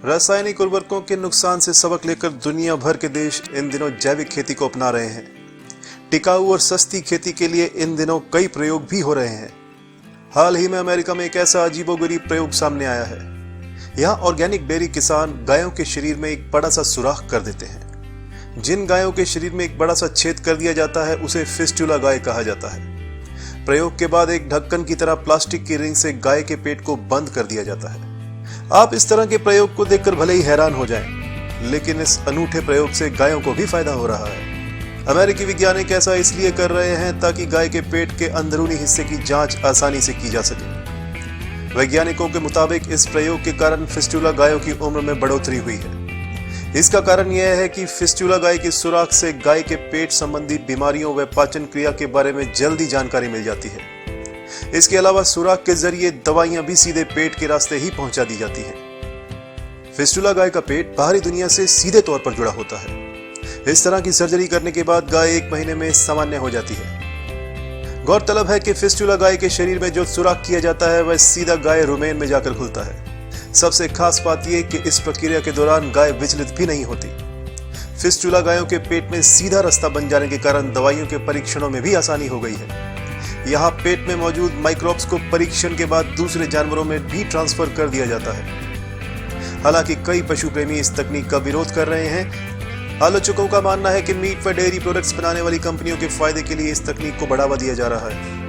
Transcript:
रासायनिक उर्वरकों के नुकसान से सबक लेकर दुनिया भर के देश इन दिनों जैविक खेती को अपना रहे हैं। टिकाऊ और सस्ती खेती के लिए इन दिनों कई प्रयोग भी हो रहे हैं। हाल ही में अमेरिका में एक ऐसा अजीबोगरीब प्रयोग सामने आया है। यहाँ ऑर्गेनिक डेयरी किसान गायों के शरीर में एक बड़ा सा सुराख कर देते हैं। जिन गायों के शरीर में एक बड़ा सा छेद कर दिया जाता है उसे फिस्टुला गाय कहा जाता है। प्रयोग के बाद एक ढक्कन की तरह प्लास्टिक की रिंग से गाय के पेट को बंद कर दिया जाता है। आप इस तरह के प्रयोग को देखकर भले ही हैरान हो जाएं, लेकिन इस अनूठे प्रयोग से गायों को भी फायदा हो रहा है। अमेरिकी वैज्ञानिक ऐसा इसलिए कर रहे हैं ताकि गाय के पेट के अंदरूनी हिस्से की जांच आसानी से की जा सके। वैज्ञानिकों के मुताबिक इस प्रयोग के कारण फिस्टुला गायों की उम्र में बढ़ोतरी हुई है। इसका कारण यह है कि फिस्टुला गाय की सुराख से गाय के पेट संबंधी बीमारियों व पाचन क्रिया के बारे में जल्दी जानकारी मिल जाती है। इसके अलावा सुराख के जरिए दवाइयां भी सीधे पेट के रास्ते ही पहुंचा दी जाती हैं। फिस्टुला गाय का पेट बाहरी दुनिया से सीधे तौर पर जुड़ा होता है। इस तरह की सर्जरी करने के बाद गाय 1 महीने में सामान्य हो जाती है। गौरतलब है कि फिस्टुला गाय के शरीर में जो सुराख किया जाता है वह सीधा गाय रुमेन में जाकर खुलता है। सबसे खास बात यह कि इस प्रक्रिया के दौरान गाय विचलित भी नहीं होती। फिस्टुला गायों के पेट में सीधा रास्ता बन जाने के कारण दवाइयों के परीक्षणों में भी आसानी हो गई है। यहाँ पेट में मौजूद माइक्रोब्स को परीक्षण के बाद दूसरे जानवरों में भी ट्रांसफर कर दिया जाता है। हालांकि कई पशु प्रेमी इस तकनीक का विरोध कर रहे हैं। आलोचकों का मानना है कि मीट व डेयरी प्रोडक्ट्स बनाने वाली कंपनियों के फायदे के लिए इस तकनीक को बढ़ावा दिया जा रहा है।